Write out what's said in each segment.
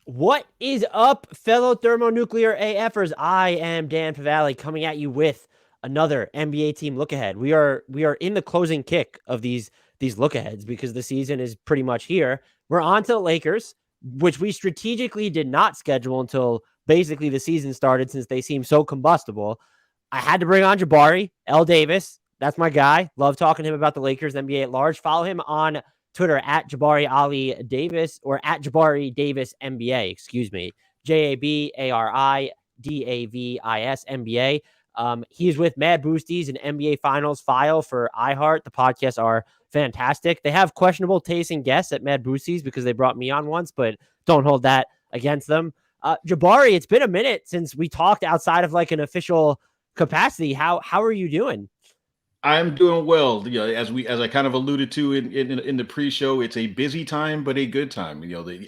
What is up, fellow thermonuclear AFers? I am Dan Pavali coming at you with another NBA team look ahead. We are in the closing kick of these look aheads because the season is pretty much here. We're on to the Lakers, which we strategically did not schedule until basically the season started since they seem so combustible. I had to bring on Jabari L. Davis. That's my guy. Love talking to him about the Lakers, NBA at large. Follow him on Twitter at Jabari Ali Davis or at Jabari Davis NBA, excuse me. JABARI DAVIS NBA. He's with Mad Boosties and NBA Finals file for iHeart. The podcasts are fantastic. They have questionable taste in guests at Mad Boosties because they brought me on once, but don't hold that against them. Jabari, it's been a minute since we talked outside of like an official capacity. How are you doing? I'm doing well. As I kind of alluded to in the pre-show, it's a busy time, but a good time.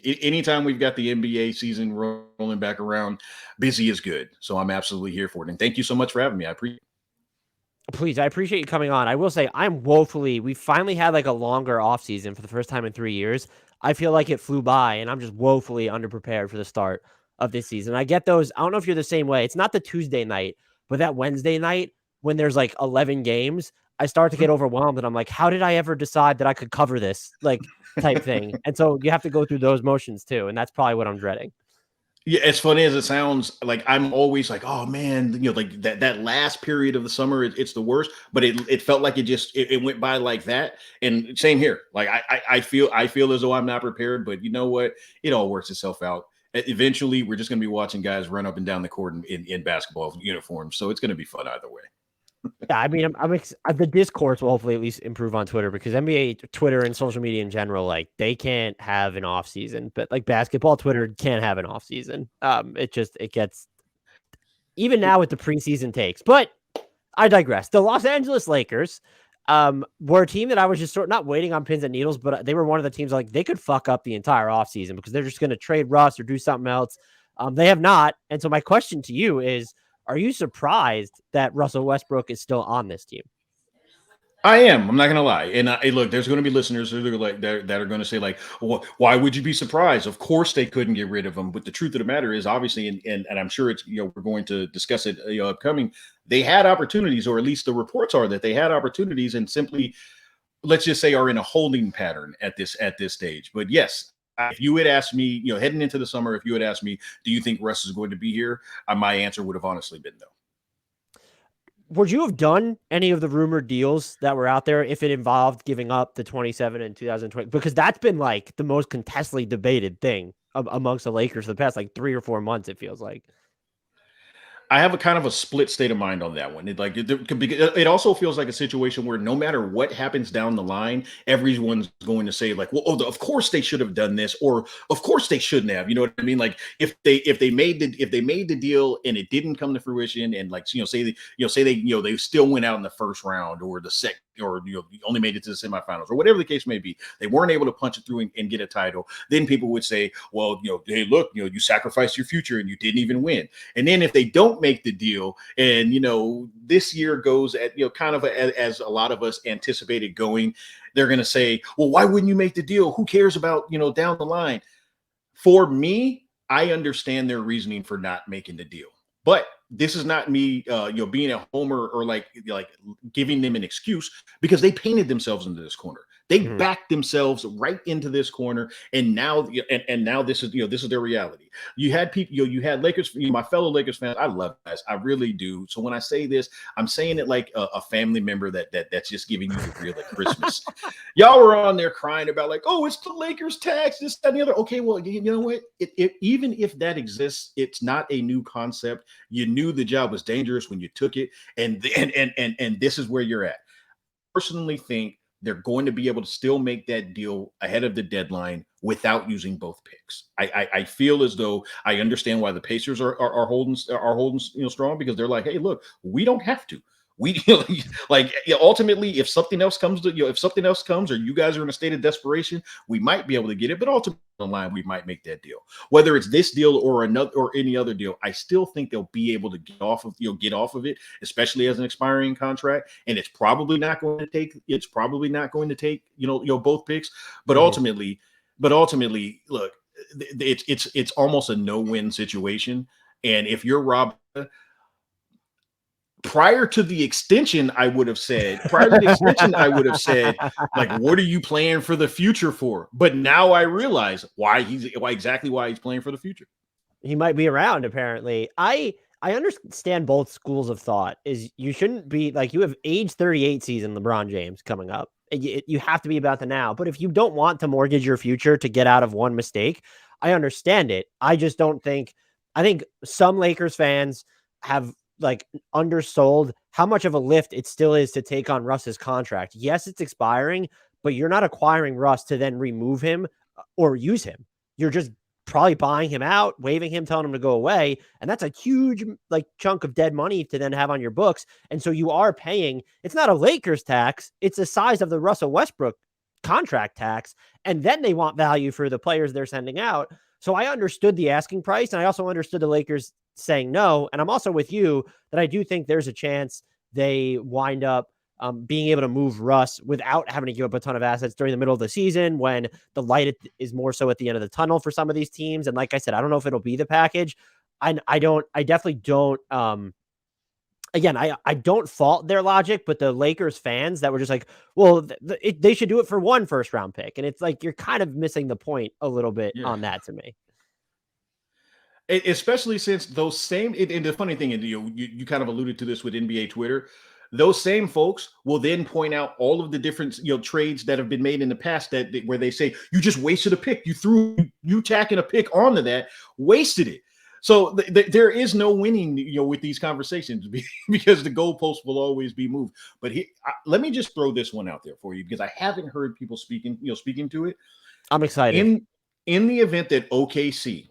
Anytime we've got the NBA season rolling back around, busy is good. So I'm absolutely here for it. And thank you so much for having me. I appreciate. Please, I appreciate you coming on. I will say I'm woefully we finally had like a longer off season for the first time in 3 years. I feel like it flew by and I'm just woefully underprepared for the start of this season. I get those. I don't know if you're the same way. It's not the Tuesday night, but that Wednesday night when there's like 11 games, I start to get overwhelmed and I'm like, how did I ever decide that I could cover this like type thing? And so you have to go through those motions too. And that's probably what I'm dreading. Yeah, as funny as it sounds, like I'm always like, oh man, like that last period of the summer, it's the worst. But it felt like it went by like that. And same here. Like I feel as though I'm not prepared, but you know what? It all works itself out. Eventually, we're just going to be watching guys run up and down the court in basketball uniforms. So it's going to be fun either way. Yeah, I mean, the discourse will hopefully at least improve on Twitter because NBA Twitter and social media in general, like they can't have an off season, but like basketball Twitter can't have an off season. It gets even now with the preseason takes, but I digress. The Los Angeles Lakers, were a team that I was just sort of not waiting on pins and needles, but they were one of the teams like they could fuck up the entire offseason because they're just going to trade Russ or do something else. They have not. And so my question to you is, are you surprised that Russell Westbrook is still on this team? I am. I'm not gonna lie. And look, there's going to be listeners who are like that are going to say like, well, "Why would you be surprised?" Of course, they couldn't get rid of him. But the truth of the matter is, obviously, and I'm sure it's we're going to discuss it upcoming. They had opportunities, or at least the reports are that they had opportunities, and simply let's just say are in a holding pattern at this stage. But yes. If you had asked me, heading into the summer, if you had asked me, do you think Russ is going to be here? My answer would have honestly been no. Would you have done any of the rumored deals that were out there if it involved giving up the 27 and 2020? Because that's been like the most contestedly debated thing amongst the Lakers for the past like 3 or 4 months, it feels like. I have a kind of a split state of mind on that one. It also feels like a situation where no matter what happens down the line, everyone's going to say like, "Well, of course they should have done this," or "Of course they shouldn't have." You know what I mean? Like if they made the deal and it didn't come to fruition, and like say they still went out in the first round or the second, or only made it to the semifinals or whatever the case may be, they weren't able to punch it through and get a title. Then people would say, "Well, hey, look, you sacrificed your future and you didn't even win." And then if they don't make the deal, and this year goes at kind of as a lot of us anticipated going, they're going to say, "Well, why wouldn't you make the deal? Who cares about down the line?" For me, I understand their reasoning for not making the deal, but this is not me, being a homer or like giving them an excuse, because they painted themselves into this corner. They Mhm. backed themselves right into this corner, and now and now this is their reality. You had people, you had Lakers, my fellow Lakers fans. I love guys, I really do. So when I say this, I'm saying it like a family member that's just giving you the real at Christmas. Y'all were on there crying about like, oh, it's the Lakers tax, this, that, and the other. Okay, well, you know what? Even if that exists, it's not a new concept. You knew the job was dangerous when you took it, and this is where you're at. Personally, think they're going to be able to still make that deal ahead of the deadline without using both picks. I feel as though I understand why the Pacers are holding strong, because they're like, hey, look, we don't have to. We like ultimately, if something else comes if something else comes, or you guys are in a state of desperation, we might be able to get it. But ultimately, on the line, we might make that deal. Whether it's this deal or another or any other deal, I still think they'll be able to get off of it, especially as an expiring contract. And it's probably not going to take both picks. But Mhm. ultimately, look. it's almost a no-win situation. And if you're Rob, prior to the extension, I would have said, like, what are you playing for the future for? But now I realize why he's playing for the future. He might be around, apparently. I understand both schools of thought. Is you shouldn't be like, you have age 38 season LeBron James coming up. You have to be about the now. But if you don't want to mortgage your future to get out of one mistake, I understand it. I just don't think. I think some Lakers fans have like undersold how much of a lift it still is to take on Russ's contract. Yes, it's expiring, but you're not acquiring Russ to then remove him or use him. You're just probably buying him out, waiving him, telling him to go away. And that's a huge like chunk of dead money to then have on your books. And so you are paying, it's not a Lakers tax. It's the size of the Russell Westbrook contract tax. And then they want value for the players they're sending out. So I understood the asking price. And I also understood the Lakers saying no. And I'm also with you that I do think there's a chance they wind up being able to move Russ without having to give up a ton of assets during the middle of the season when the light is more so at the end of the tunnel for some of these teams. And like I said, I don't know if it'll be the package. I definitely don't. Again, I don't fault their logic, but the Lakers fans that were just like, well, they should do it for one first round pick. And it's like, you're kind of missing the point a little bit on that to me. Especially since those same, and the funny thing, and you kind of alluded to this with NBA Twitter, those same folks will then point out all of the different trades that have been made in the past where they say you just wasted a pick, you tacking a pick onto that, wasted it. So there is no winning, with these conversations because the goalposts will always be moved. But let me just throw this one out there for you because I haven't heard people speaking to it. I'm excited. In the event that OKC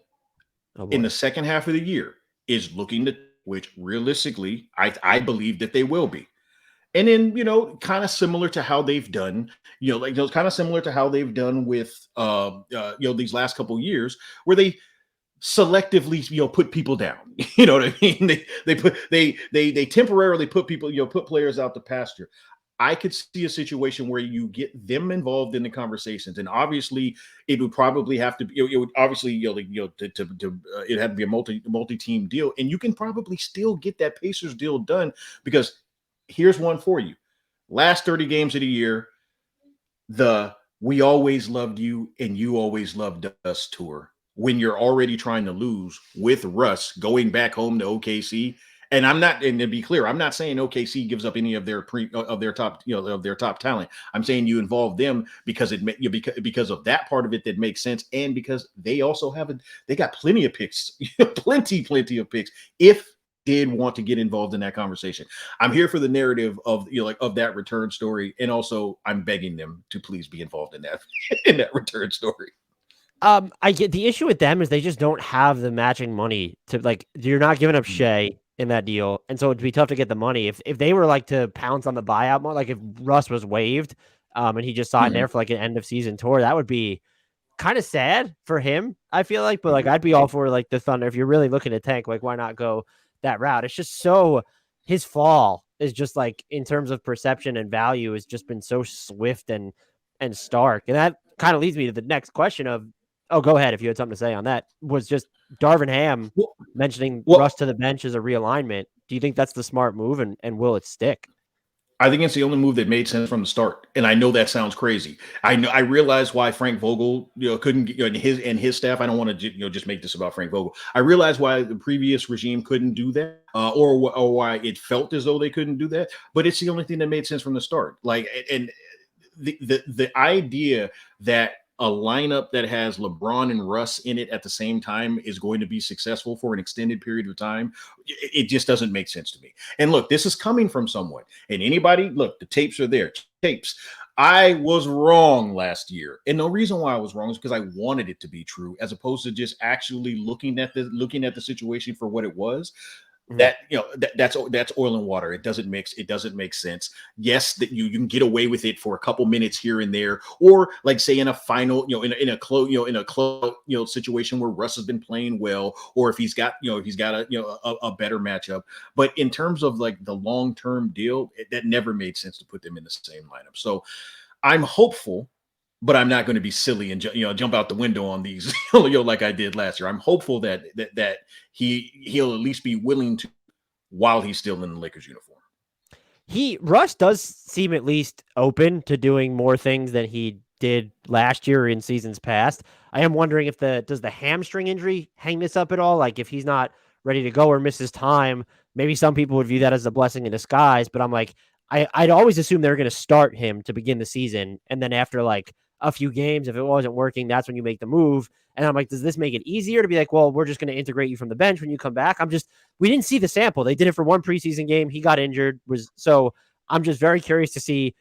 in the second half of the year is looking to, which realistically I believe that they will be. And then, kind of similar to how they've done, kind of similar to how they've done with, these last couple of years where they selectively, put people down. You know what I mean? They temporarily put people, put players out to pasture. I could see a situation where you get them involved in the conversations, and obviously, it would probably have to be. It would obviously, it had to be a multi-team deal, and you can probably still get that Pacers deal done because here's one for you: last 30 games of the year, the "We always loved you and you always loved us" tour. When you're already trying to lose with Russ going back home to OKC. And to be clear, I'm not saying OKC gives up any of their top talent. I'm saying you involve them because because of that part of it that makes sense, and because they also they got plenty of picks, plenty of picks. If did want to get involved in that conversation, I'm here for the narrative of of that return story, and also I'm begging them to please be involved in that return story. I get the issue with them is they just don't have the matching money to you're not giving up Shea in that deal. And so it'd be tough to get the money. If they were to pounce on the buyout more, like if Russ was waived and he just signed there for an end of season tour, that would be kind of sad for him, I feel like. But I'd be all for the Thunder. If you're really looking to tank, why not go that route? It's just his fall is just in terms of perception and value has just been so swift and stark. And that kind of leads me to the next question of, oh, go ahead if you had something to say on that. Was just Darvin Ham mentioning Russ to the bench as a realignment. Do you think that's the smart move, and will it stick? I think it's the only move that made sense from the start. And I know that sounds crazy. I realize why Frank Vogel, couldn't and his staff. I don't want to, just make this about Frank Vogel. I realize why the previous regime couldn't do that, or why it felt as though they couldn't do that. But it's the only thing that made sense from the start. And the idea that a lineup that has LeBron and Russ in it at the same time is going to be successful for an extended period of time, it just doesn't make sense to me. And look, this is coming from someone, and anybody, look, the tapes are there. Tapes. I was wrong last year. And the reason why I was wrong is because I wanted it to be true, as opposed to just actually looking at the situation for what it was. That that's oil and water. It doesn't make sense. Yes, that you can get away with it for a couple minutes here and there, or say in a final, in a close situation where Russ has been playing well, or if he's got a better matchup. But in terms of the long-term deal, that never made sense to put them in the same lineup. So I'm hopeful but I'm not going to be silly and jump out the window on these like I did last year. I'm hopeful that he'll at least be willing to while he's still in the Lakers uniform. Russ does seem at least open to doing more things than he did last year in seasons past. I am wondering if does the hamstring injury hang this up at all? Like if he's not ready to go or misses time, maybe some people would view that as a blessing in disguise. But I'm like, I'd always assume they're going to start him to begin the season, and then after like a few games, if it wasn't working, that's when you make the move. And I'm like, does this make it easier to be like, well, we're just going to integrate you from the bench when you come back? We didn't see the sample. They did it for one preseason game. He got injured. So I'm just very curious to see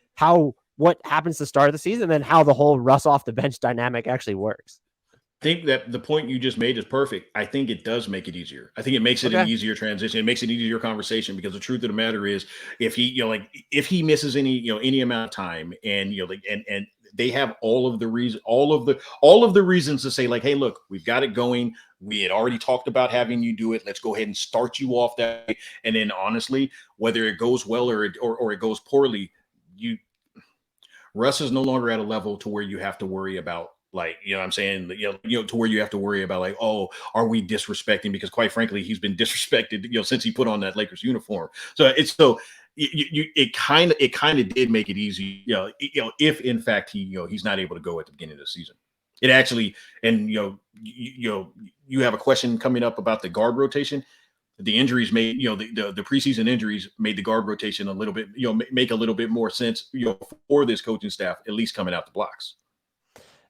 what happens to start of the season and then how the whole Russ off the bench dynamic actually works. I think that the point you just made is perfect. I think it does make it easier. I think it makes it an easier transition. It makes it an easier conversation because the truth of the matter is if he misses any amount of time and and they have all of the reasons to say like, hey, look, we've got it going. We had already talked about having you do it. Let's go ahead and start you off that way. And then honestly, whether it goes well or it goes poorly, Russ is no longer at a level to where you have to worry about like, what I'm saying, to where you have to worry about like, oh, are we disrespecting? Because quite frankly, he's been disrespected, since he put on that Lakers uniform. So it kind of did make it easy, if in fact he's not able to go at the beginning of the season. It actually, and you have a question coming up about the guard rotation. The injuries made, the preseason injuries made the guard rotation a little bit, make a little bit more sense, for this coaching staff, at least coming out the blocks.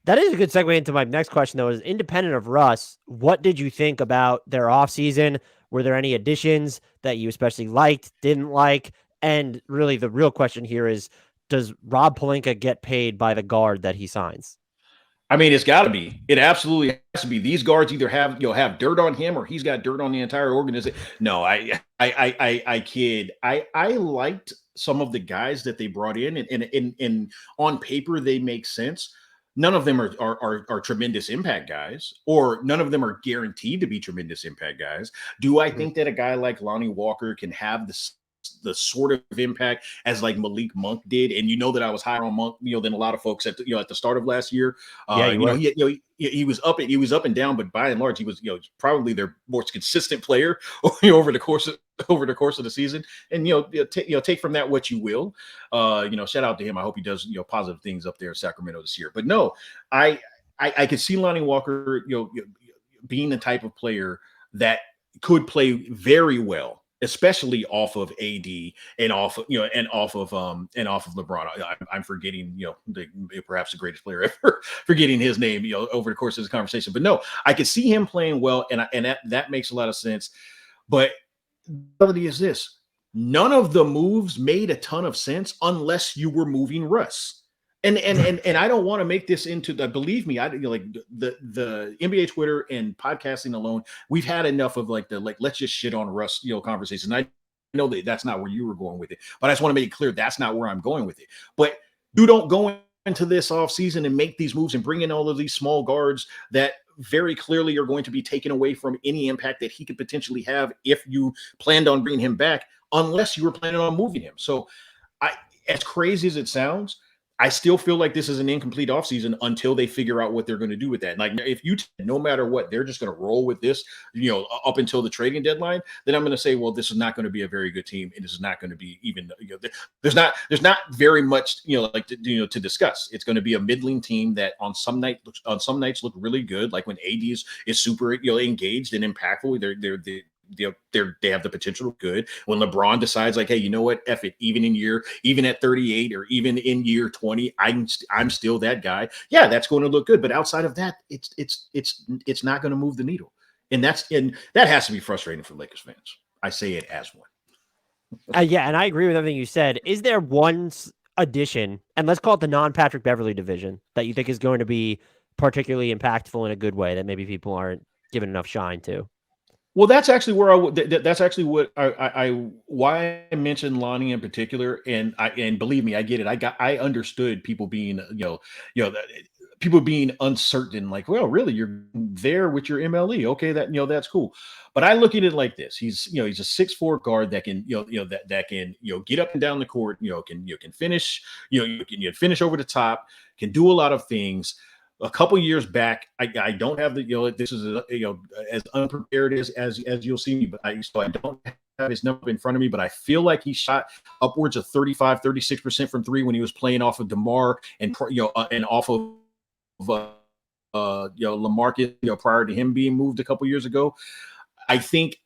That is a good segue into my next question, though, is independent of Russ, what did you think about their offseason? Were there any additions that you especially liked, didn't like? And really the real question here is, does Rob Pelinka get paid by the guard that he signs? I mean, it's got to be. It absolutely has to be. These guards either have dirt on him or he's got dirt on the entire organization. No, I kid. I liked some of the guys that they brought in, and on paper they make sense. None of them are tremendous impact guys, or none of them are guaranteed to be tremendous impact guys. Do I think that a guy like Lonnie Walker can have the sort of impact as like Malik Monk did? And that I was higher on Monk, than a lot of folks at the start of last year. He was up and down, but by and large, he was probably their most consistent player over the course of the season. And take from that what you will. Shout out to him. I hope he does positive things up there in Sacramento this year. But no, I could see Lonnie Walker being the type of player that could play very well, especially off of AD and off of LeBron. I'm forgetting, perhaps the greatest player ever, forgetting his name, over the course of this conversation. But no, I could see him playing well, and that makes a lot of sense. But the reality is this: none of the moves made a ton of sense unless you were moving Russ. And I don't want to make this into the, believe me, like the NBA Twitter and podcasting alone, we've had enough of let's just shit on Russ, conversations. And I know that that's not where you were going with it, but I just want to make it clear that's not where I'm going with it. But you don't go into this offseason and make these moves and bring in all of these small guards that very clearly are going to be taken away from any impact that he could potentially have if you planned on bringing him back, unless you were planning on moving him. So as crazy as it sounds, I still feel like this is an incomplete offseason until they figure out what they're going to do with that. Like if no matter what, they're just going to roll with this, up until the trading deadline, then I'm going to say, well, this is not going to be a very good team. And this is not going to be even, there's not very much, to discuss. It's going to be a middling team that on some nights look really good. Like when AD is super, engaged and impactful, they have the potential to be good. When LeBron decides like, hey, you know what, F it, even at 38 or even in year 20, I'm still that guy. Yeah, that's going to look good. But outside of that, it's not going to move the needle. And that has to be frustrating for Lakers fans. I say it as one. Yeah, and I agree with everything you said. Is there one addition, and let's call it the non-Patrick Beverley division, that you think is going to be particularly impactful in a good way that maybe people aren't given enough shine to? Well, that's actually where that's actually what why I mentioned Lonnie in particular. And believe me, I get it. I understood people being, people being uncertain, like, well, really, you're there with your MLE. Okay, that's cool. But I look at it like this: he's a 6'4" guard that can that can get up and down the court. Can finish. You can finish over the top. Can do a lot of things. A couple years back, I don't have the this is as unprepared as you'll see me, but I don't have his number in front of me, but I feel like he shot upwards of 35-36% from three when he was playing off of DeMar and and off of LaMarcus, prior to him being moved a couple years ago. I think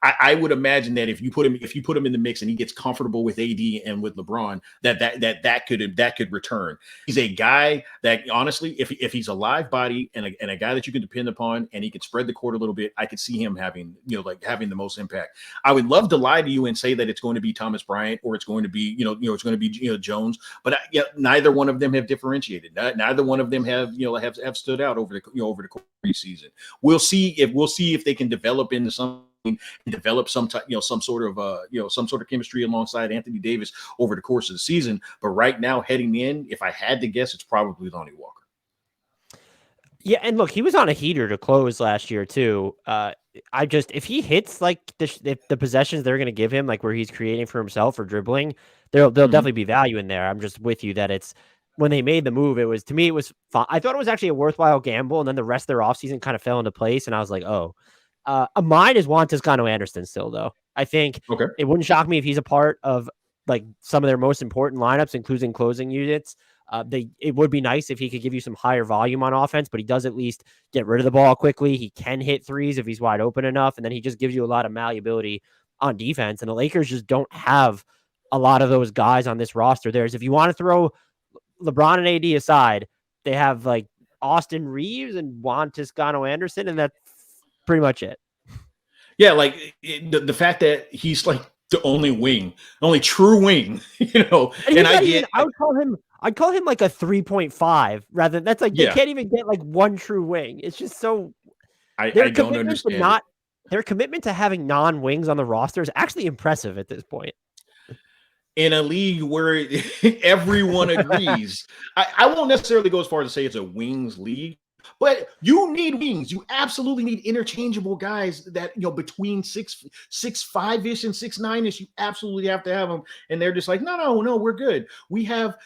I would imagine that if you put him in the mix and he gets comfortable with AD and with LeBron, that could return. He's a guy that honestly, if he's a live body and a guy that you can depend upon and he can spread the court a little bit, I could see him having having the most impact. I would love to lie to you and say that it's going to be Thomas Bryant or it's going to be it's going to be Jones, but neither one of them have differentiated. Neither one of them have stood out over the course of the season. We'll see if they can develop into something and develop some sort of chemistry alongside Anthony Davis over the course of the season. But right now, heading in, if I had to guess, it's probably Lonnie Walker. Yeah, and look, he was on a heater to close last year too. If he hits like the possessions they're going to give him, like where he's creating for himself or dribbling, there'll definitely be value in there. I'm just with you that it's when they made the move, it was fun. I thought it was actually a worthwhile gamble, and then the rest of their offseason kind of fell into place, and I was like, oh. Mine is Juan Toscano-Anderson still, though. I think it wouldn't shock me if he's a part of like some of their most important lineups, including closing units. It would be nice if he could give you some higher volume on offense, but he does at least get rid of the ball quickly. He can hit threes if he's wide open enough, and then he just gives you a lot of malleability on defense. And the Lakers just don't have a lot of those guys on this roster. If you want to throw LeBron and AD aside, they have like Austin Reaves and Juan Toscano-Anderson, and that's pretty much it. Yeah, like the fact that he's like the only true wing, And I'd call him like a 3.5 rather. That's like they can't even get like one true wing. It's just so I don't understand. Their commitment to having non-wings on the roster is actually impressive at this point. In a league where everyone agrees, I won't necessarily go as far as to say it's a wings league. But you need wings. You absolutely need interchangeable guys that, between 6'5" and 6'9" you absolutely have to have them. And they're just like, no, we're good. We have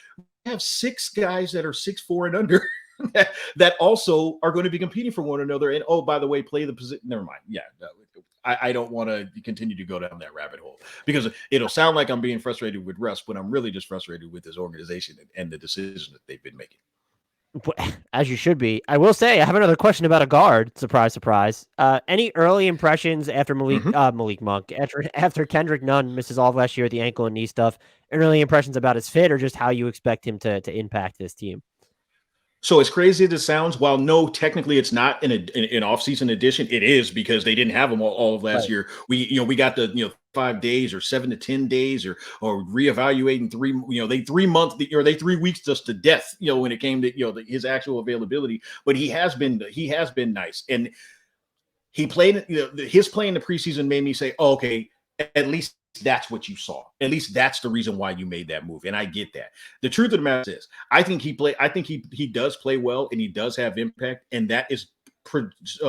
6 guys that are 6'4" and under that also are going to be competing for one another. And oh, by the way, play the position. Never mind. Yeah. I don't want to continue to go down that rabbit hole because it'll sound like I'm being frustrated with Russ, but I'm really just frustrated with this organization and the decisions that they've been making. As you should be. I will say, I have another question about a guard. Surprise, surprise. Any early impressions after Malik Monk, after Kendrick Nunn misses all of last year with the ankle and knee stuff, and early impressions about his fit or just how you expect him to impact this team? So as crazy as it sounds, while no, technically it's not an off-season addition, it is because they didn't have them all of last year. We got the 5 days or 7 to 10 days or reevaluating 3 weeks just to death, when it came to his actual availability. But he has been nice, and he played. His play in the preseason made me say, oh, okay, at least that's what you saw. At least that's the reason why you made that move. And I get that. The truth of the matter is, I think he does play well and he does have impact. And that is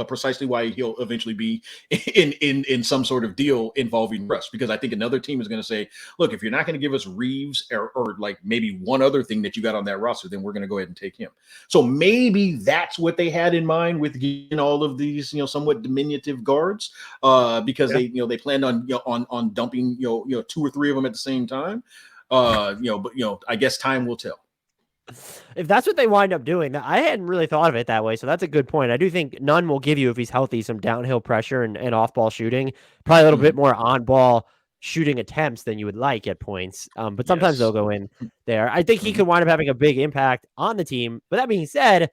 precisely why he'll eventually be in some sort of deal involving Russ, because I think another team is going to say, look, if you're not going to give us Reaves or like maybe one other thing that you got on that roster, then we're going to go ahead and take him. So maybe that's what they had in mind with getting all of these, somewhat diminutive guards, because they planned on dumping, 2 or 3 of them at the same time. But I guess time will tell. If that's what they wind up doing, I hadn't really thought of it that way. So that's a good point. I do think Nunn will give you, if he's healthy, some downhill pressure and off-ball shooting, probably a little bit more on-ball shooting attempts than you would like at points. But sometimes they'll go in there. I think he could wind up having a big impact on the team. But that being said,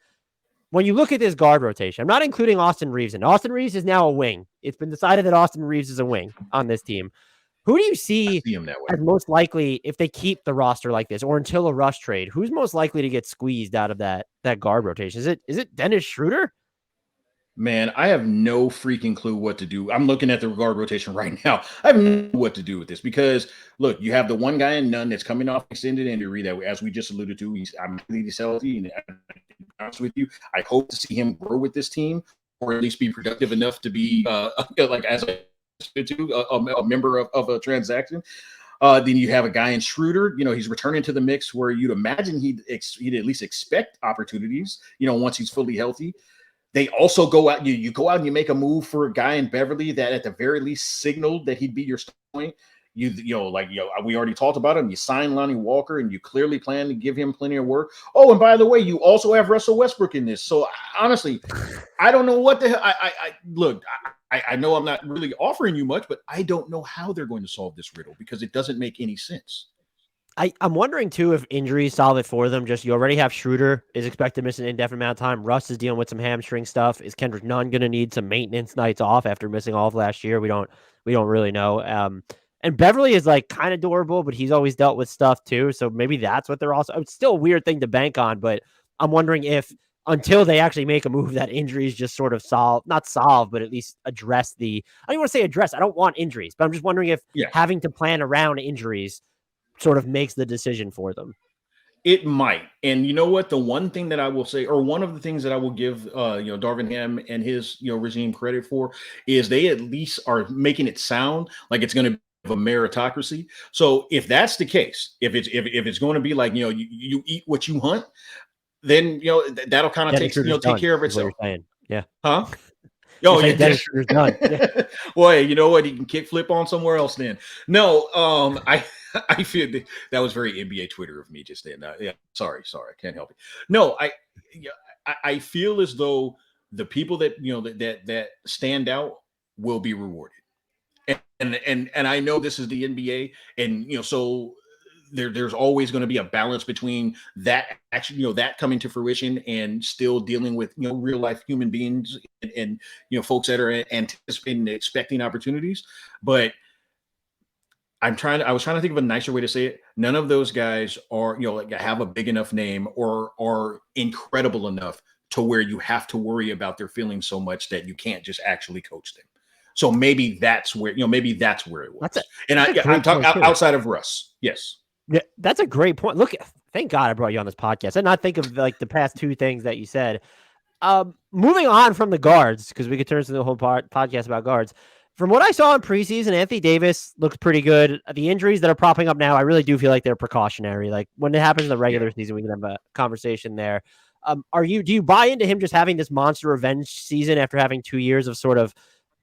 when you look at this guard rotation, I'm not including Austin Reaves in. Austin Reaves is now a wing. It's been decided that Austin Reaves is a wing on this team. Who do you see as most likely, if they keep the roster like this or until a Russ trade, who's most likely to get squeezed out of that guard rotation? Is it Dennis Schroeder? Man, I have no freaking clue what to do. I'm looking at the guard rotation right now. I have no clue what to do with this because, look, you have the one guy in Nunn that's coming off extended injury that, as we just alluded to, he's healthy. And honest with you. I hope to see him grow with this team, or at least be productive enough to be like as a member of a transaction. Then you have a guy in Schroeder. He's returning to the mix where you'd imagine he'd at least expect opportunities. Once he's fully healthy. They also go out. You go out and you make a move for a guy in Beverly that at the very least signaled that he'd be your starting. We already talked about him. You sign Lonnie Walker, and you clearly plan to give him plenty of work. Oh, and by the way, you also have Russell Westbrook in this. So honestly, I don't know what the hell. I know I'm not really offering you much, but I don't know how they're going to solve this riddle because it doesn't make any sense. I'm wondering, too, if injuries solve it for them. Just you already have Schroeder is expected to miss an indefinite amount of time. Russ is dealing with some hamstring stuff. Is Kendrick Nunn going to need some maintenance nights off after missing all of last year? We don't really know. And Beverly is like kind of durable, but he's always dealt with stuff, too. So maybe that's what they're also. It's still a weird thing to bank on, but I'm wondering if until they actually make a move, that injuries just sort of not solve, but at least address the. I don't want to say address. I don't want injuries, but I'm just wondering if having to plan around injuries sort of makes the decision for them. It might. And you know what? The one thing that I will say, or one of the things that I will give, Darvin Ham and his, regime credit for is they at least are making it sound like it's going to be a meritocracy. So if that's the case, if it's going to be like, you eat what you hunt, then, that'll kind of take care of itself. Yeah. Huh? Oh, yeah, Dennis Schroeder's done. Yeah. Boy, you know what? He can kick flip on somewhere else then. No, I feel that was very NBA Twitter of me just then. Sorry, I can't help it. No, I feel as though the people that that stand out will be rewarded, and I know this is the NBA, and so there's always going to be a balance between that actually that coming to fruition and still dealing with real life human beings and folks that are anticipating and expecting opportunities, but. I was trying to think of a nicer way to say it. None of those guys are, have a big enough name or are incredible enough to where you have to worry about their feelings so much that you can't just actually coach them. So maybe that's where, it was. I'm talking outside of Russ. Yes. Yeah, that's a great point. Look, thank God I brought you on this podcast. And not think of like the past two things that you said. Moving on from the guards, because we could turn to the whole podcast about guards. From what I saw in preseason, Anthony Davis looked pretty good. The injuries that are popping up now, I really do feel like they're precautionary. Like when it happens in the regular season, we can have a conversation there. Do you buy into him just having this monster revenge season after having 2 years of sort of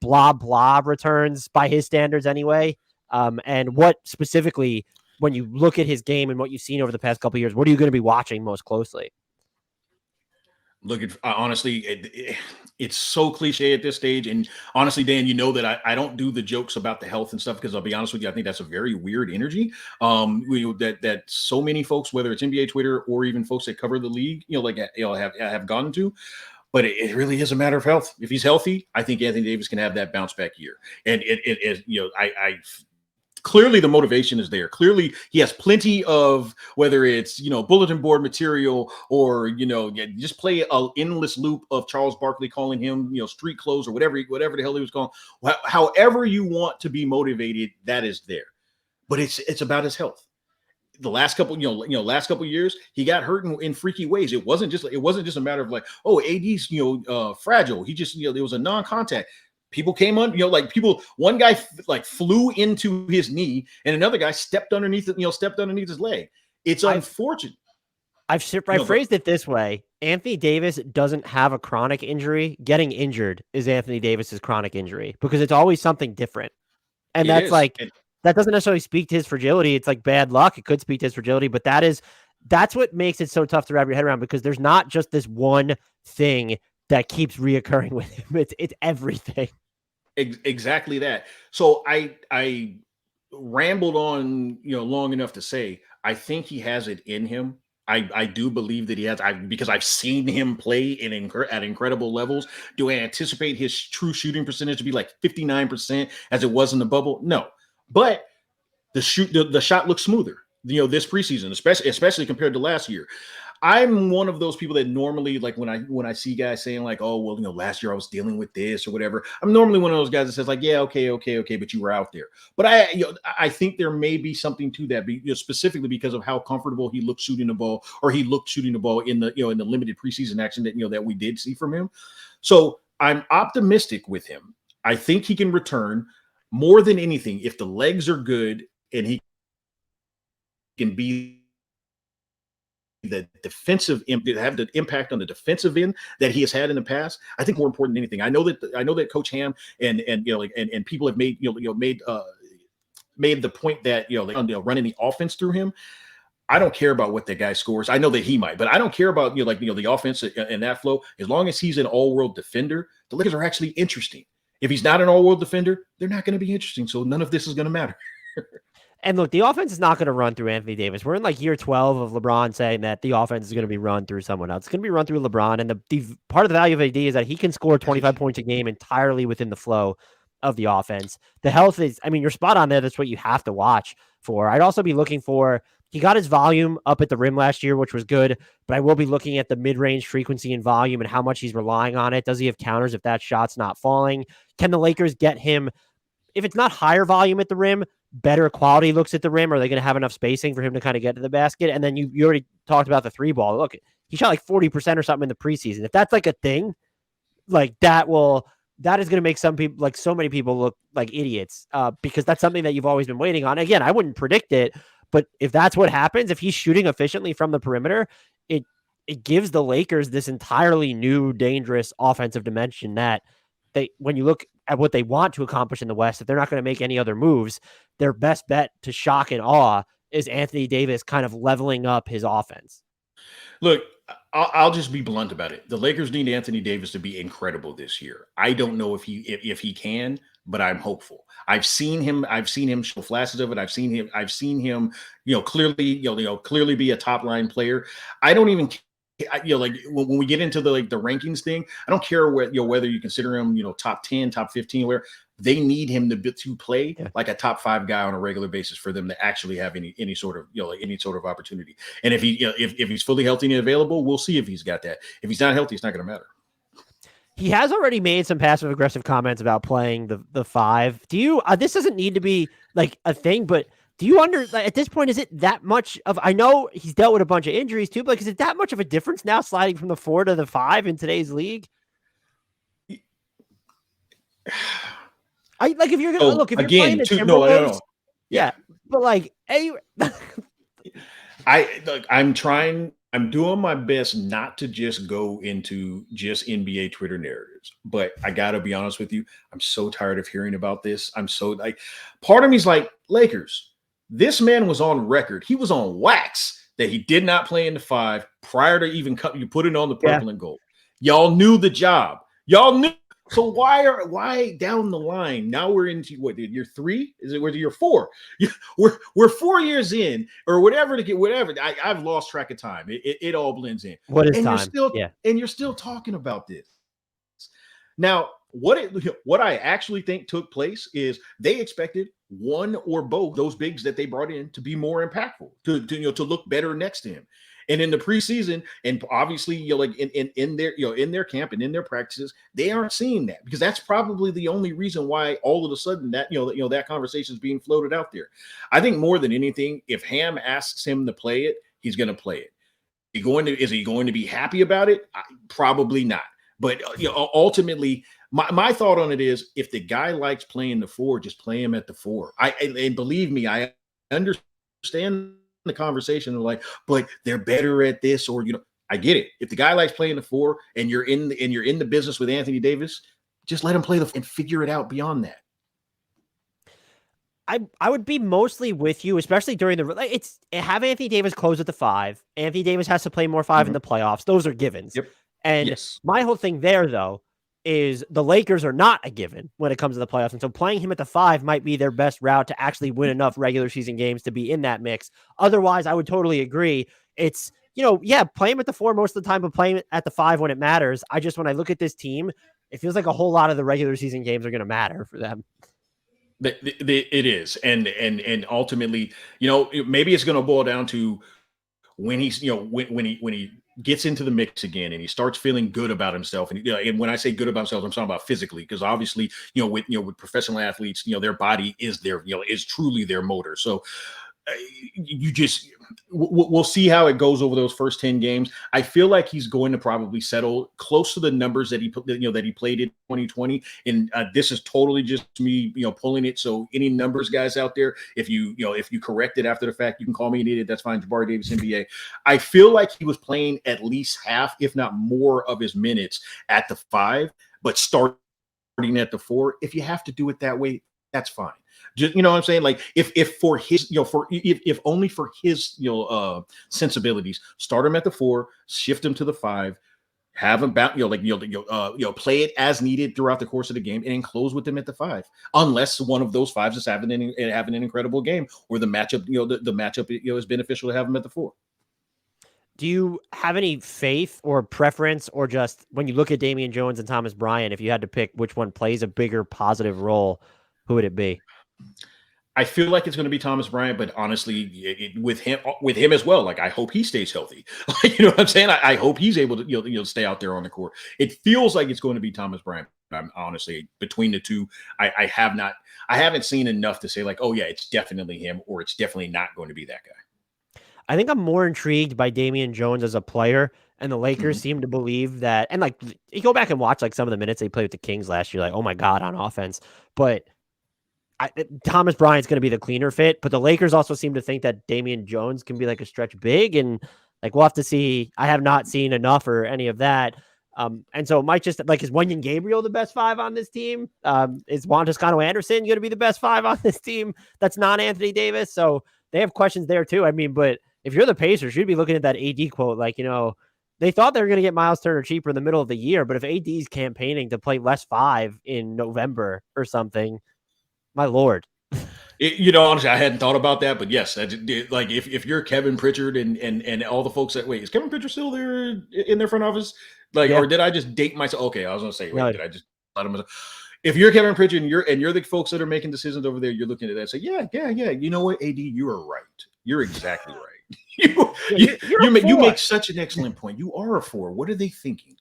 blah, blah returns by his standards anyway? And what specifically, when you look at his game and what you've seen over the past couple of years, what are you going to be watching most closely? Honestly, it's so cliche at this stage. And honestly, Dan, that I don't do the jokes about the health and stuff because I'll be honest with you, I think that's a very weird energy. That so many folks, whether it's NBA Twitter or even folks that cover the league, have gone to. But it really is a matter of health. If he's healthy, I think Anthony Davis can have that bounce back year. And clearly the motivation is there. Clearly he has plenty of, whether it's, bulletin board material or, just play an endless loop of Charles Barkley calling him, street clothes or whatever the hell he was calling. However you want to be motivated, that is there. But it's about his health. The last couple of years, he got hurt in freaky ways. It wasn't just a matter of like, oh, AD's, fragile. He just, it was a non-contact. People came on, one guy flew into his knee and another guy stepped underneath his leg. It's unfortunate. I've phrased it this way. Anthony Davis doesn't have a chronic injury. Getting injured is Anthony Davis's chronic injury because it's always something different. And that doesn't necessarily speak to his fragility. It's like bad luck. It could speak to his fragility, but that's what makes it so tough to wrap your head around because there's not just this one thing that keeps reoccurring with him. It's everything. Exactly that. So I rambled on, long enough to say, I think he has it in him. I do believe that he has, because I've seen him play at incredible levels. Do I anticipate his true shooting percentage to be like 59% as it was in the bubble? No, but the shot looks smoother, this preseason, especially compared to last year. I'm one of those people that normally, like, when I see guys saying like, oh well, last year I was dealing with this or whatever. I'm normally one of those guys that says like, yeah, okay, but you were out there. But I think there may be something to that, specifically because of how comfortable he looked shooting the ball, or he looked shooting the ball in the in the limited preseason action that that we did see from him. So I'm optimistic with him. I think he can return. More than anything, if the legs are good and he can be the defensive have the impact on the defensive end that he has had in the past, I think more important than anything. I know that Coach Ham and people have made made the point that running the offense through him. I don't care about what the guy scores. I know that he might, but I don't care about the offense and that flow. As long as he's an all-world defender, the Lakers are actually interesting. If he's not an all-world defender, they're not going to be interesting. So none of this is going to matter. And look, the offense is not going to run through Anthony Davis. We're in like year 12 of LeBron saying that the offense is going to be run through someone else. It's going to be run through LeBron. And the part of the value of AD is that he can score 25 points a game entirely within the flow of the offense. The health is, I mean, you're spot on there. That's what you have to watch for. I'd also be looking for, he got his volume up at the rim last year, which was good, but I will be looking at the mid-range frequency and volume and how much he's relying on it. Does he have counters if that shot's not falling? Can the Lakers get him, if it's not higher volume at the rim, better quality looks at the rim? Are they going to have enough spacing for him to kind of get to the basket? And then you already talked about the three ball. Look, he shot like 40% or something in the preseason. If that's like a thing, like that is going to make some people, like so many people, look like idiots because that's something that you've always been waiting on. Again, I wouldn't predict it, but if that's what happens, if he's shooting efficiently from the perimeter, it gives the Lakers this entirely new, dangerous offensive dimension that when you look at what they want to accomplish in the West, if they're not going to make any other moves, their best bet to shock and awe is Anthony Davis kind of leveling up his offense. Look, I'll just be blunt about it. The Lakers need Anthony Davis to be incredible this year. I don't know if he can, but I'm hopeful. I've seen him show flashes of it. I've seen him, clearly be a top line player. I don't even, like when we get into the rankings thing, I don't care whether you consider him, top 10, top 15, where they need him to play like a top 5 guy on a regular basis for them to actually have any sort of opportunity. And if he's fully healthy and available, we'll see if he's got that. If he's not healthy, it's not going to matter. He has already made some passive aggressive comments about playing the 5. Do you, this doesn't need to be like a thing, but do you at this point, is it that much of, I know he's dealt with a bunch of injuries too, but like, is it that much of a difference now sliding from the 4 to the 5 in today's league? If you're gonna look, if you're playing the Timberwolves, yeah, but like, I'm doing my best not to just go into just NBA Twitter narratives, but I gotta be honest with you, I'm so tired of hearing about this. I'm so part of me's like, Lakers, this man was on record. He was on wax that he did not play in the 5 prior to even you put it on the purple and gold. Y'all knew the job. Y'all knew. So why down the line? Now we're into what, year 3? Is it year 4? We're 4 years in, or whatever to get whatever. I've lost track of time. It all blends in. What is time? And you're still talking about this. Now, what I actually think took place is they expected one or both those bigs that they brought in to be more impactful, to look better next to him. And in the preseason, and obviously, in their camp and in their practices, they aren't seeing that, because that's probably the only reason why all of a sudden that that conversation is being floated out there. I think more than anything, if Ham asks him to play it, he's going to play it. Is he going to be happy about it? Probably not. But ultimately, my thought on it is, if the guy likes playing the 4, just play him at the 4. And believe me, I understand the conversation of but they're better at this, or I get it. If the guy likes playing the 4 and you're in the business with Anthony Davis, just let him play and figure it out beyond that. I would be mostly with you, especially during have Anthony Davis close at the 5. Anthony Davis has to play more 5 in the playoffs. Those are givens. Yep. And my whole thing there, though, is the Lakers are not a given when it comes to the playoffs. And so playing him at the 5 might be their best route to actually win enough regular season games to be in that mix. Otherwise, I would totally agree. It's, play him at the 4 most of the time, but play him at the 5 when it matters. When I look at this team, it feels like a whole lot of the regular season games are going to matter for them. It is. And ultimately, maybe it's going to boil down to when he's, when he gets into the mix again and he starts feeling good about himself, and when I say good about himself, I'm talking about physically, because obviously, with professional athletes, their body is is truly their motor. So you just we'll see how it goes over those first 10 games. I feel like he's going to probably settle close to the numbers that he played in 2020, and this is totally just me pulling it. So any numbers guys out there, if you correct it after the fact, you can call me an idiot. That's fine. Jabari Davis, NBA. I feel like he was playing at least half, if not more, of his minutes at the 5, but starting at the 4. If you have to do it that way, that's fine. Just, what I'm saying? Like if for his, if only for his, sensibilities, start him at the 4, shift him to the 5, have him play it as needed throughout the course of the game, and then close with him at the 5, unless one of those 5s is having an incredible game, or the matchup, the matchup, is beneficial to have him at the 4. Do you have any faith or preference, or just when you look at Damian Jones and Thomas Bryant, if you had to pick which one plays a bigger positive role, who would it be? I feel like it's going to be Thomas Bryant, but honestly, with him as well. Like, I hope he stays healthy. You know what I'm saying? I hope he's able to stay out there on the court. It feels like it's going to be Thomas Bryant. I'm honestly, between the two, I haven't seen enough to say like, oh yeah, it's definitely him, or it's definitely not going to be that guy. I think I'm more intrigued by Damian Jones as a player, and the Lakers seem to believe that. And like, you go back and watch like some of the minutes they played with the Kings last year, like, oh my God, on offense. But Thomas Bryant's going to be the cleaner fit, but the Lakers also seem to think that Damian Jones can be like a stretch big, and like we'll have to see. I have not seen enough or any of that. And so it might just like, is Wenyen Gabriel the best 5 on this team? Is Juan Toscano-Anderson going to be the best 5 on this team? That's not Anthony Davis. So they have questions there too. I mean, but if you're the Pacers, you'd be looking at that AD quote. Like, they thought they were going to get Miles Turner cheaper in the middle of the year, but if AD is campaigning to play less 5 in November or something, my Lord. Honestly, I hadn't thought about that, but yes, like if you're Kevin Pritchard and all the folks that wait, is Kevin Pritchard still there in their front office? Like, or did I just date myself? Okay, I was gonna say, wait, did I just let him? If you're Kevin Pritchard and you're the folks that are making decisions over there, you're looking at that and say, yeah. You know what, AD, you are right. You're exactly right. You make such an excellent point. You are a 4. What are they thinking?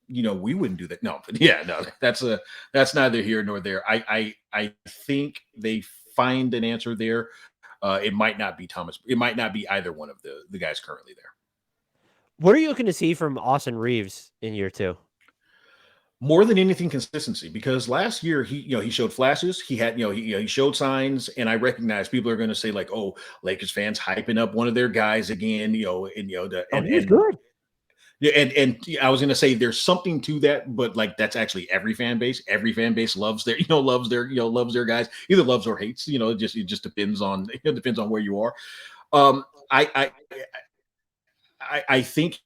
We wouldn't do that. No, but yeah, no, that's neither here nor there. I think they find an answer there. It might not be Thomas. It might not be either one of the guys currently there. What are you looking to see from Austin Reaves in year 2? More than anything, consistency, because last year he showed flashes. He had he showed signs, and I recognize people are going to say like, oh, Lakers fans hyping up one of their guys again. He's good. Yeah, and I was gonna say there's something to that, but like that's actually every fan base. Every fan base loves their loves their guys, either loves or hates. It just depends on where you are. I think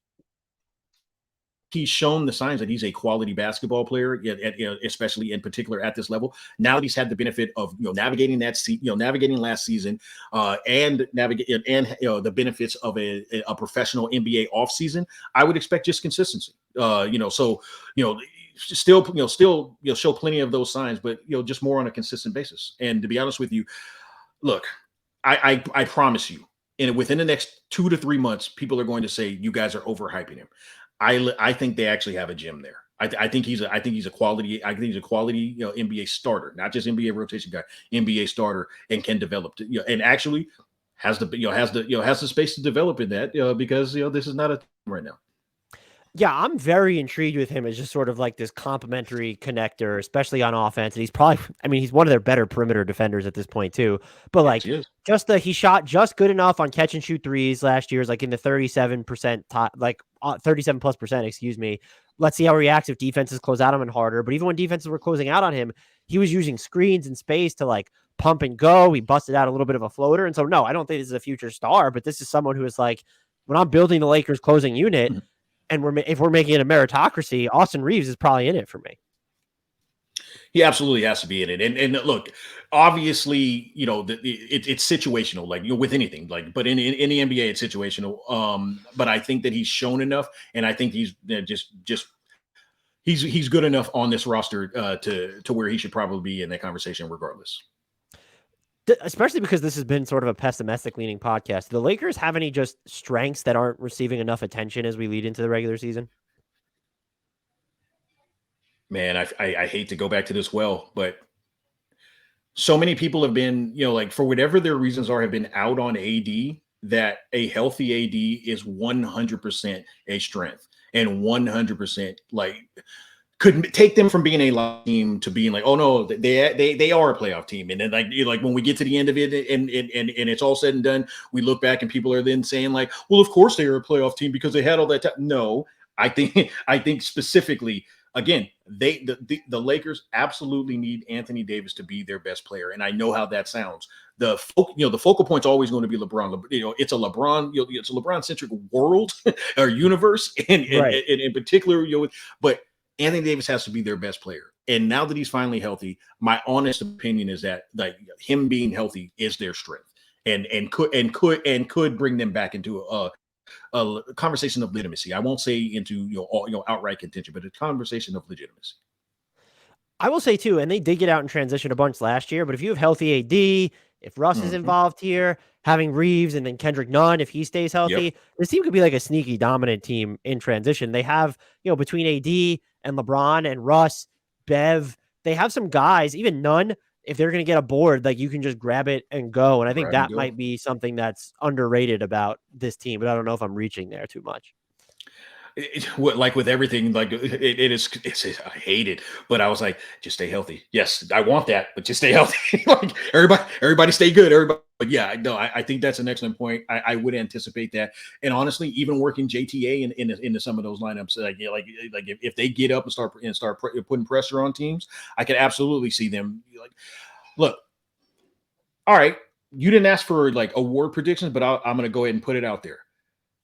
he's shown the signs that he's a quality basketball player, especially in particular at this level. Now that he's had the benefit of navigating navigating last season, and navigating the benefits of a professional NBA offseason, I would expect just consistency. Still show plenty of those signs, but just more on a consistent basis. And to be honest with you, look, I promise you, within the next 2 to 3 months, people are going to say you guys are overhyping him. I think they actually have a gem there. I think he's a quality NBA starter, not just NBA rotation guy, NBA starter, and can develop and actually has the space to develop in that because this is not a team right now. Yeah, I'm very intrigued with him as just sort of like this complementary connector, especially on offense. And he's probably, he's one of their better perimeter defenders at this point too. But like, he shot just good enough on catch and shoot threes last year, is like in the 37%, 37+%, excuse me. Let's see how he reacts if defenses close out on him harder. But even when defenses were closing out on him, he was using screens and space to like pump and go. He busted out a little bit of a floater. And so, no, I don't think this is a future star, but this is someone who is like, when I'm building the Lakers closing unit, and if we're making it a meritocracy, Austin Reaves is probably in it for me. He absolutely has to be in it. And look, obviously, it's situational, like with anything, like, but in the NBA, it's situational. But I think that he's shown enough, and I think he's he's good enough on this roster to where he should probably be in that conversation regardless. especially because this has been sort of a pessimistic leaning podcast. Do the Lakers have any just strengths that aren't receiving enough attention as we lead into the regular season? Man, I hate to go back to this well, but so many people have been, like for whatever their reasons are, have been out on AD, that a healthy AD is 100% a strength and 100% like could take them from being a live team to being like, oh no, they are a playoff team. And then like when we get to the end of it and it's all said and done, we look back and people are then saying like, well, of course they were a playoff team because they had all that time. No, I think specifically, again, the Lakers absolutely need Anthony Davis to be their best player. And I know how that sounds. The focal point's always going to be LeBron. It's a LeBron, it's a LeBron centric world or universe, and in particular, but Anthony Davis has to be their best player. And now that he's finally healthy, my honest opinion is that like him being healthy is their strength, and could bring them back into a conversation of legitimacy. I won't say into outright contention, but a conversation of legitimacy. I will say too, and they did get out and transition a bunch last year, but if you have healthy AD, if Russ is involved here, having Reaves and then Kendrick Nunn, if he stays healthy, this team could be like a sneaky dominant team in transition. They have, between AD and LeBron and Russ, Bev, they have some guys, even Nunn, if they're going to get a board, like you can just grab it and go. And I think that might be something that's underrated about this team, but I don't know if I'm reaching there too much. Like with everything, like I hate it, but I was like, just stay healthy. Yes, I want that, but just stay healthy. Like everybody stay good. Everybody, but yeah, no, I think that's an excellent point. I would anticipate that, and honestly, even working JTA into some of those lineups, like if they get up and start putting pressure on teams, I could absolutely see them like, look, all right, you didn't ask for like award predictions, but I'm going to go ahead and put it out there.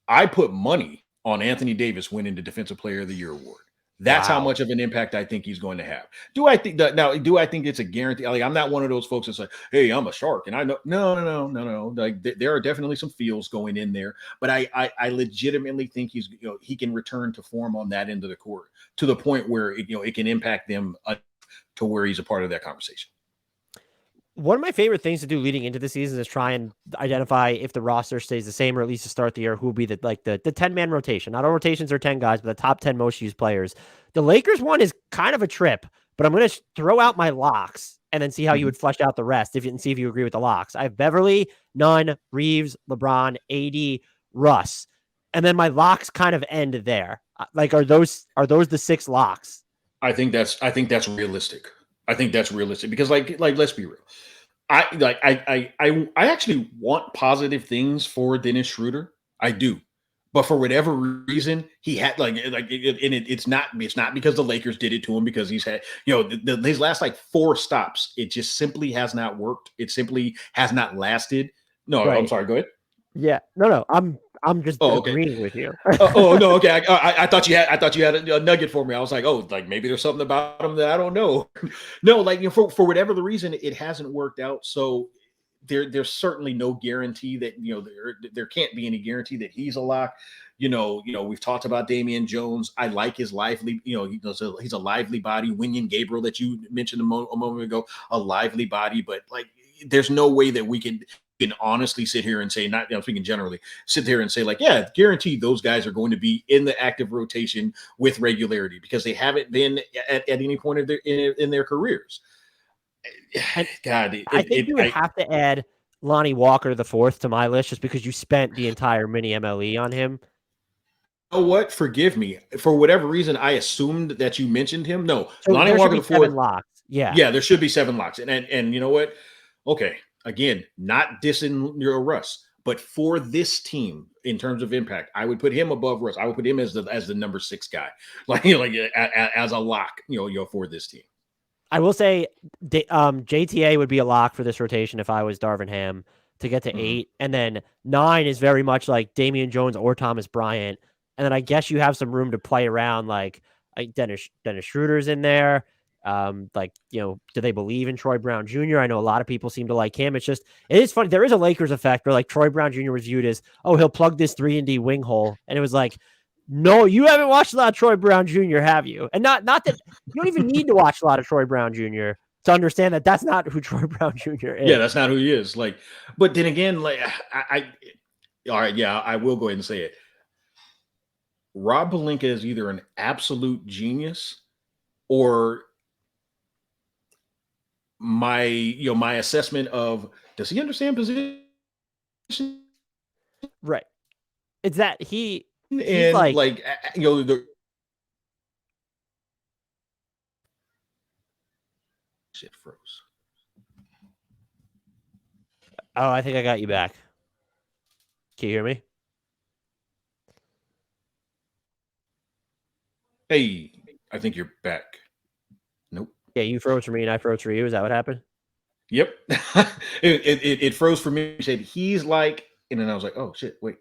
I put money on Anthony Davis winning the Defensive Player of the Year award. That's how much of an impact I think he's going to have. Do I think it's a guarantee? Like, I'm not one of those folks that's like, hey, I'm a shark. And I know, no. Like there are definitely some feels going in there, but I legitimately think he can return to form on that end of the court to the point where it can impact them to where he's a part of that conversation. One of my favorite things to do leading into the season is try and identify if the roster stays the same, or at least to start the year, who will be the 10-man rotation. Not all rotations are 10 guys, but the top 10 most used players. The Lakers one is kind of a trip, but I'm going to throw out my locks and then see how you would flesh out the rest and see if you agree with the locks. I have Beverly, Nunn, Reaves, LeBron, AD, Russ. And then my locks kind of end there. Like, are those the 6 locks? I think that's realistic. I think that's realistic because like let's be real. I actually want positive things for Dennis Schroeder. I do. But for whatever reason, he had it's not because the Lakers did it to him, because he's had, his last 4 stops, it just simply has not worked. It simply has not lasted. No, right. I'm sorry. Go ahead. Yeah, no. I'm just agreeing with you. No, okay. I thought you had a nugget for me. I was like, maybe there's something about him that I don't know. No, for whatever the reason, it hasn't worked out. So there's certainly no guarantee that there can't be any guarantee that he's a lock. We've talked about Damian Jones. I like his lively. He's a lively body. Winyan Gabriel that you mentioned a moment ago, a lively body, but there's no way that we can honestly sit here and say, not speaking generally, sit here and say guaranteed those guys are going to be in the active rotation with regularity, because they haven't been at any point of in their careers. God, I think you would have to add Lonnie Walker IV to my list, just because you spent the entire mini MLE on him. You know what? Forgive me. For whatever reason, I assumed that you mentioned him. No, so Lonnie Walker IV. 7 locks. Yeah, there should be 7 locks. And you know what? Okay. Again, not dissing your Russ, but for this team in terms of impact, I would put him above Russ. I would put him as the number 6 guy, as a lock, for this team. I will say, JTA would be a lock for this rotation if I was Darvin Ham to get to 8, and then 9 is very much like Damian Jones or Thomas Bryant, and then I guess you have some room to play around, like Dennis Schroeder's in there. Do they believe in Troy Brown Jr.? I know a lot of people seem to like him. It is funny. There is a Lakers effect where Troy Brown Jr. was viewed as, he'll plug this 3-and-D wing hole. And it was like, no, you haven't watched a lot of Troy Brown Jr., have you? And not that you don't even need to watch a lot of Troy Brown Jr., to understand that that's not who Troy Brown Jr. Yeah, is. that's not who he is. Like, but then again, like all right, yeah, I will go ahead and say it. Rob Pelinka is either an absolute genius or my assessment of does he understand position Right. It's that he's and like, like the shit froze. oh, I think I got you back. Can you hear me? Hey, I think you're back. Nope. Yeah, you froze for me and I froze for you. Is that what happened? Yep. it froze for me. He said he's like, and then I was like, oh shit, wait.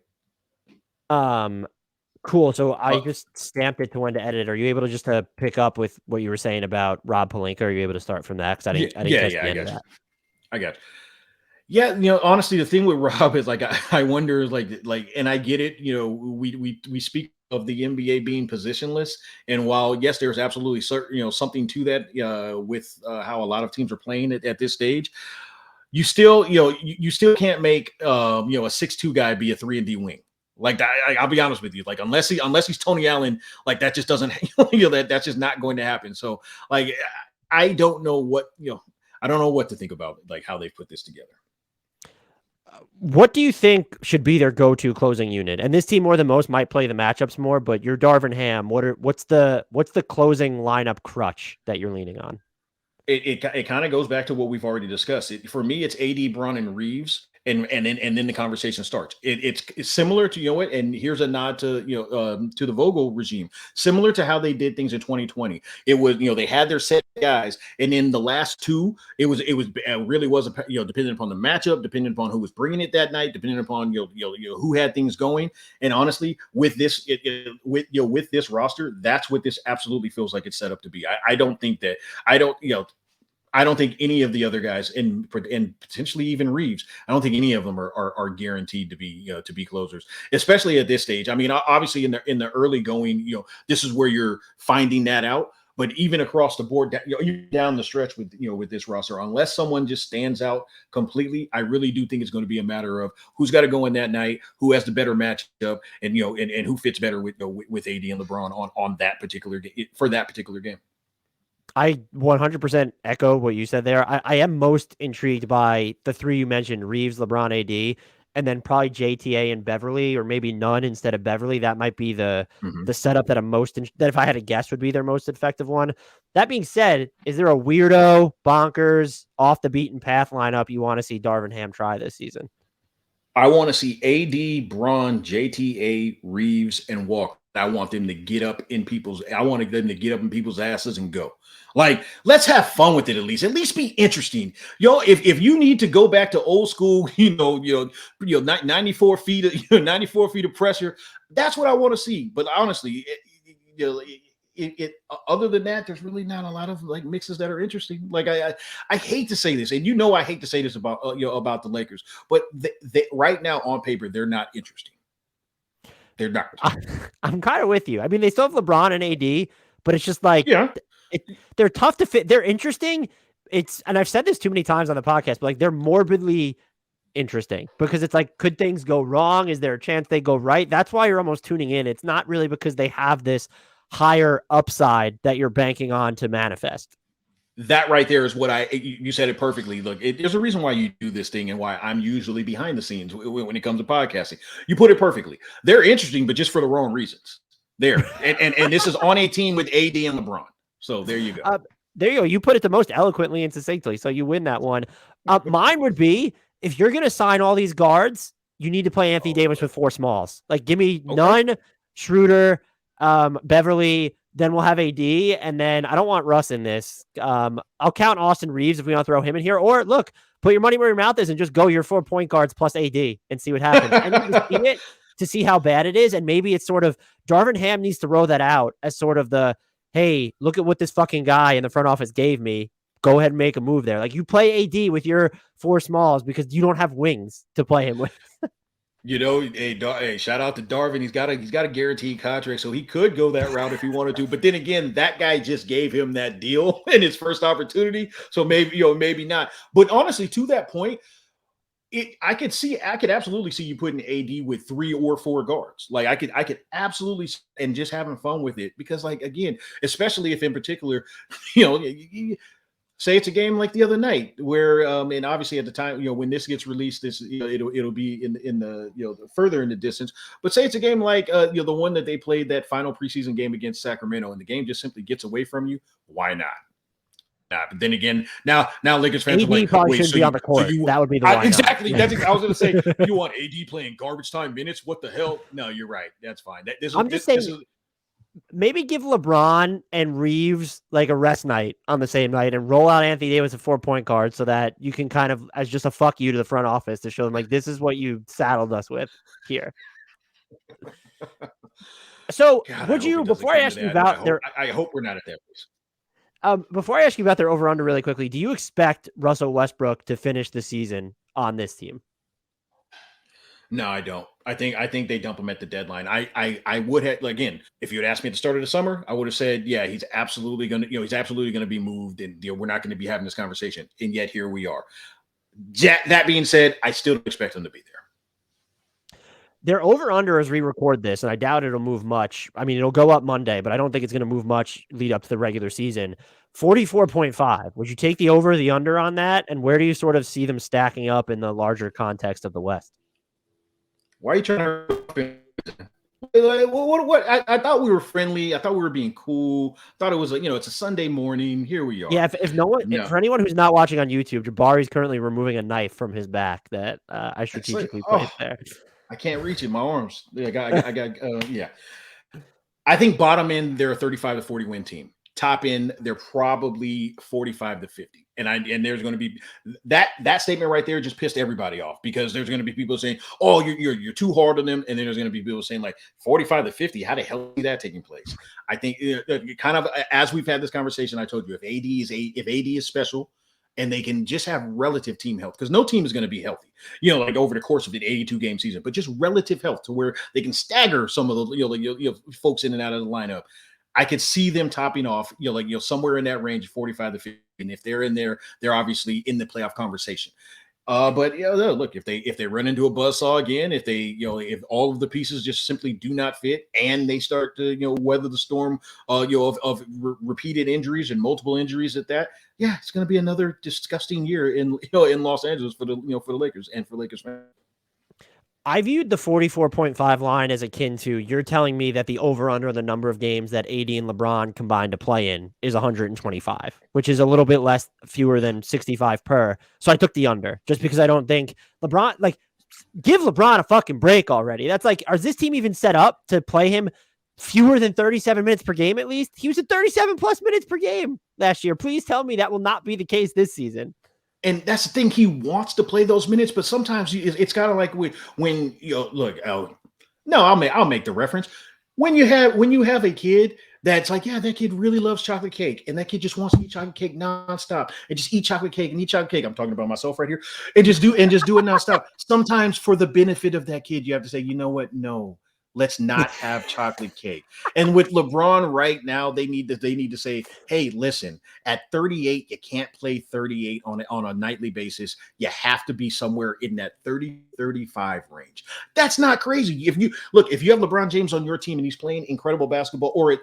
Cool. So I just stamped it to when to edit. Are you able to just to pick up with what you were saying about Rob Pelinka? Are you able to start from that? Because I didn't catch the end of that. I got you. Yeah, honestly, the thing with Rob is like I wonder is like, and I get it. We speak of the NBA being positionless, and while yes, there's absolutely certain something to that with how a lot of teams are playing at this stage, you still you still can't make a 6'2" guy be a 3-and-D wing. Like I'll be honest with you, like unless he's Tony Allen, like that just doesn't that's just not going to happen. So like I don't know what I don't know what to think about like how they put this together. What do you think should be their go-to closing unit? And this team more than most might play the matchups more, but you're Darvin Ham. What's the closing lineup crutch that you're leaning on? It kind of goes back to what we've already discussed. For me, it's AD, Bron, and Reaves, and then the conversation starts. It's similar to and here's a nod to to the Vogel regime, similar to how they did things in 2020. It was they had their set guys, and in the last two, it really was dependent upon the matchup, dependent upon who was bringing it that night, depending upon who had things going. And honestly, with this with this roster, that's what this absolutely feels like it's set up to be. I don't think that I don't think any of the other guys, and potentially even Reaves, I don't think any of them are guaranteed to be closers, especially at this stage. I mean, obviously in the early going, this is where you're finding that out. But even across the board, down the stretch with with this roster, unless someone just stands out completely, I really do think it's going to be a matter of who's got to go in that night, who has the better matchup, and and who fits better with AD and LeBron on that particular for that particular game. I 100% echo what you said there. I am most intrigued by the three you mentioned, Reaves, LeBron, AD, and then probably JTA and Beverly, or maybe Nunn instead of Beverly. That might be the setup that that if I had to guess would be their most effective one. That being said, is there a weirdo, bonkers, off the beaten path lineup you want to see Darvin Ham try this season? I want to see AD, Bron, JTA, Reaves, and Walker. I want them to get up in people's. I want them to get up in people's asses and go. Like, let's have fun with it at least. At least be interesting. If you need to go back to old school, 94 feet of 94 feet of pressure, that's what I want to see. But honestly, other than that, there's really not a lot of like mixes that are interesting. Like I hate to say this, and I hate to say this about about the Lakers, but they right now on paper they're not interesting. They're not. I'm kind of with you. I mean, they still have LeBron and AD, but it's just like they're tough to fit. They're interesting. And I've said this too many times on the podcast, but like they're morbidly interesting because it's like, could things go wrong? Is there a chance they go right? That's why you're almost tuning in. It's not really because they have this higher upside that you're banking on to manifest. That right there is what you said it perfectly. Look, there's a reason why you do this thing and why I'm usually behind the scenes when it comes to podcasting. You put it perfectly. They're interesting, but just for the wrong reasons. There. And this is on a team with AD and LeBron. So there you go. There you go. You put it the most eloquently and succinctly. So you win that one. Mine would be, if you're going to sign all these guards, you need to play Anthony Davis with four smalls. Like, give me Nunn, Schroeder, Beverly, then we'll have AD, and then I don't want Russ in this. I'll count Austin Reaves if we want to throw him in here. Or look, put your money where your mouth is and just go your 4 point guards plus AD and see what happens. I need to see it to see how bad it is. And maybe it's sort of Darvin Ham needs to roll that out as sort of the, hey, look at what this fucking guy in the front office gave me. Go ahead and make a move there. Like, you play AD with your four smalls because you don't have wings to play him with. Hey, shout out to Darvin. He's got a guaranteed contract, so he could go that route if he wanted to. But then again, that guy just gave him that deal in his first opportunity, so maybe not. But honestly, to that point, I could absolutely see you putting AD with 3 or 4 guards. Like I could absolutely, and just having fun with it, because like again, especially if in particular, you know, say it's a game like the other night where and obviously at the time, when this gets released, this, it'll be in the, further in the distance. But say it's a game like the one that they played, that final preseason game against Sacramento, and the game just simply gets away from you. Why not? But then again, now Lakers fans are AD like, probably wait, shouldn't be on the court. That would be the why not. Exactly. I was going to say, you want AD playing garbage time minutes? What the hell? No, you're right. That's fine. I'm just saying, maybe give LeBron and Reaves like a rest night on the same night, and roll out Anthony Davis at 4-point guard, so that you can kind of, as just a fuck you to the front office, to show them like, this is what you saddled us with here. So would you, before I ask you about I hope we're not at that place. Before I ask you about their over-under really quickly, do you expect Russell Westbrook to finish the season on this team? No, I don't. I think they dump him at the deadline. I would have, again, if you had asked me at the start of the summer, I would have said, yeah, he's absolutely gonna be moved, and we're not going to be having this conversation. And yet here we are. That being said, I still expect him to be there. Their over-under as we record this, and I doubt it'll move much. I mean, it'll go up Monday, but I don't think it's going to move much lead up to the regular season. 44.5. Would you take the over, the under on that? And where do you sort of see them stacking up in the larger context of the West? Why are you trying to? What? I thought we were friendly. I thought we were being cool. I thought it was it's a Sunday morning. Here we are. Yeah. If no one, for anyone who's not watching on YouTube, Jabari's currently removing a knife from his back that I strategically placed there. I can't reach it. My arms. I got. Yeah. I think bottom end, they're a 35 to 40 win team. Top end, they're probably 45 to 50. And there's going to be that statement right there just pissed everybody off, because there's going to be people saying, "Oh, you're too hard on them," and then there's going to be people saying like 45 to 50. How the hell is that taking place? I think kind of as we've had this conversation, I told you, if AD is special, and they can just have relative team health, because no team is going to be healthy, like over the course of an 82 game season, but just relative health to where they can stagger some of the folks in and out of the lineup. I could see them topping off, somewhere in that range of 45 to 50. And if they're in there, they're obviously in the playoff conversation. But look, if they run into a buzzsaw again, if if all of the pieces just simply do not fit, and they start to weather the storm, of repeated injuries and multiple injuries at that, yeah, it's going to be another disgusting year in Los Angeles for the Lakers and for Lakers fans. I viewed the 44.5 line as akin to, you're telling me that the over-under the number of games that AD and LeBron combined to play in is 125, which is a little bit fewer than 65 per. So I took the under, just because I don't think LeBron, give LeBron a fucking break already. That's like, is this team even set up to play him fewer than 37 minutes per game at least? He was at 37 plus minutes per game last year. Please tell me that will not be the case this season. And that's the thing. He wants to play those minutes, but sometimes it's kind of like when look. No, I'll make the reference. When you have a kid that's like, yeah, that kid really loves chocolate cake, and that kid just wants to eat chocolate cake nonstop, and just eat chocolate cake and eat chocolate cake. I'm talking about myself right here, and just do it nonstop. Sometimes for the benefit of that kid, you have to say, you know what? No, let's not have chocolate cake. And with LeBron right now, they need to say, hey, listen, at 38, you can't play 38 on a nightly basis. You have to be somewhere in that 30-35 range. That's not crazy. If you have LeBron James on your team and he's playing incredible basketball, or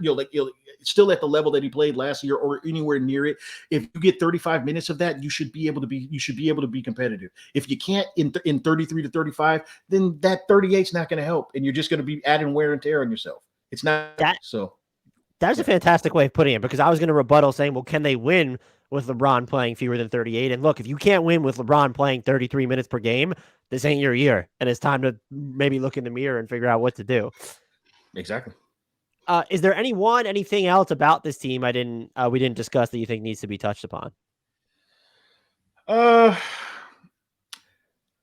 still at the level that he played last year or anywhere near it, if you get 35 minutes of that, you should be able to be competitive. If you can't in 33 to 35, then that 38 is not going to help, and you're just going to be adding wear and tear on yourself. It's not that. So that's a fantastic way of putting it, because I was going to rebuttal saying, well, can they win with LeBron playing fewer than 38? And look, if you can't win with LeBron playing 33 minutes per game, this ain't your year, and it's time to maybe look in the mirror and figure out what to do. Exactly. Is there anything else about this team we didn't discuss that you think needs to be touched upon?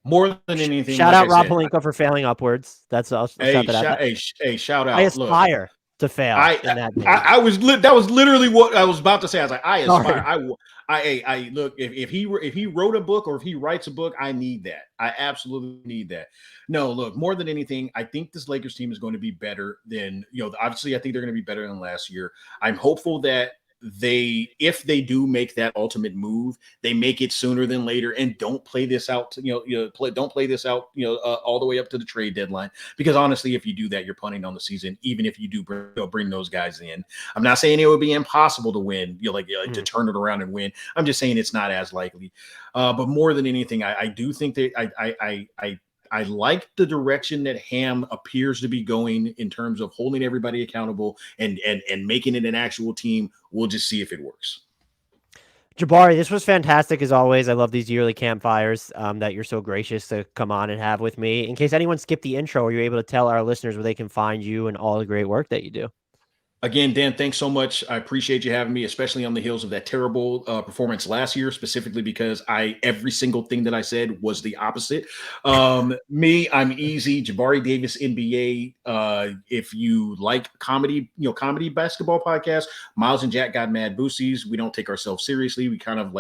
More than anything, shout out Rob Pelinka for failing upwards. That's shout out. Hey, shout out. I aspire. to fail in that vein. I was that was literally what I was about to say. I was like, I aspire. Sorry. I look, if he wrote a book or if he writes a book, I need that. I absolutely need that. No, look, more than anything, I think this Lakers team is going to be better than, obviously I think they're going to be better than last year. I'm hopeful that if they do make that ultimate move, they make it sooner than later and don't play this out, don't play this out, all the way up to the trade deadline. Because honestly, if you do that, you're punting on the season, even if you do bring those guys in. I'm not saying it would be impossible to win, to turn it around and win. I'm just saying it's not as likely. But more than anything, I do think that I like the direction that Ham appears to be going in terms of holding everybody accountable and making it an actual team. We'll just see if it works. Jabari, this was fantastic as always. I love these yearly campfires that you're so gracious to come on and have with me. In case anyone skipped the intro, are you able to tell our listeners where they can find you and all the great work that you do? Again, Dan, thanks so much. I appreciate you having me, especially on the heels of that terrible performance last year, specifically because every single thing that I said was the opposite. I'm easy. Jabari Davis, NBA. If you like comedy basketball podcasts, Miles and Jack got mad boosties. We don't take ourselves seriously. We kind of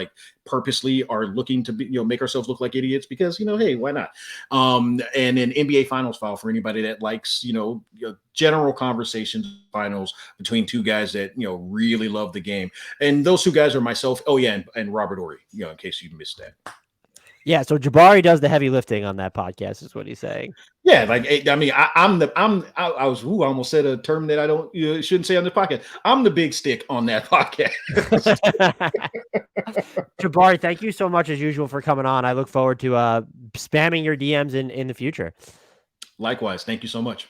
purposely are looking to be, make ourselves look like idiots because, hey, why not? And an NBA Finals file for anybody that likes, general conversations, finals between two guys that, really love the game. And those two guys are myself. Oh yeah. And Robert Ory, in case you missed that. Yeah. So Jabari does the heavy lifting on that podcast is what he's saying. Yeah. I almost said a term that I don't, shouldn't say on the podcast. I'm the big stick on that podcast. Jabari, thank you so much as usual for coming on. I look forward to spamming your DMs in the future. Likewise. Thank you so much.